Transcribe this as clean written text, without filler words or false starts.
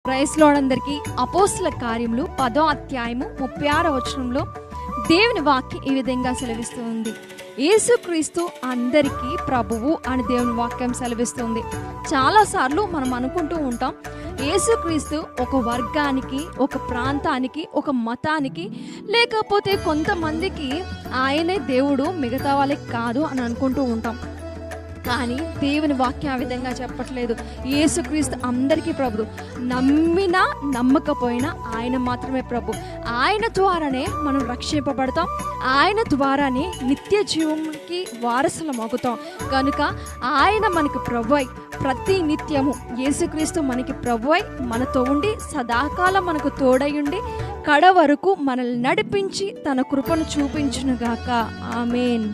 Praise lord అందరికీ. అపోస్తల కార్యములు 10వ అధ్యాయము 36వ వచనంలో దేవుని వాక్యం ఈ విధంగా సెలవిస్తుంది. యేసుక్రీస్తు అందరికీ ప్రభువు అని దేవుని వాక్యం సెలవిస్తుంది. చాలాసార్లు మనం అనుకుంటూ ఉంటాం, యేసుక్రీస్తు ఒక వర్గానికి, ఒక ప్రాంతానికి, ఒక మతానికి, లేకపోతే కొంతమందికి ఆయనే దేవుడు, మిగతా వాళ్ళకి కాదు అని అనుకుంటూ ఉంటాం. కానీ దేవుని వాక్యం ఆ విధంగా చెప్పట్లేదు. యేసుక్రీస్తు అందరికీ ప్రభు. నమ్మినా నమ్మకపోయినా ఆయన మాత్రమే ప్రభు. ఆయన ద్వారానే మనం రక్షింపబడతాం. ఆయన ద్వారానే నిత్య జీవంకి వారసులం అవుతాం. కనుక ఆయన మనకి ప్రభువై ప్రతి నిత్యము యేసుక్రీస్తు మనకి ప్రభువై మనతో ఉండి సదాకాలం మనకు తోడయుండి కడ వరకు మనల్ని నడిపించి తన కృపను చూపించునుగాక. ఆమేన్.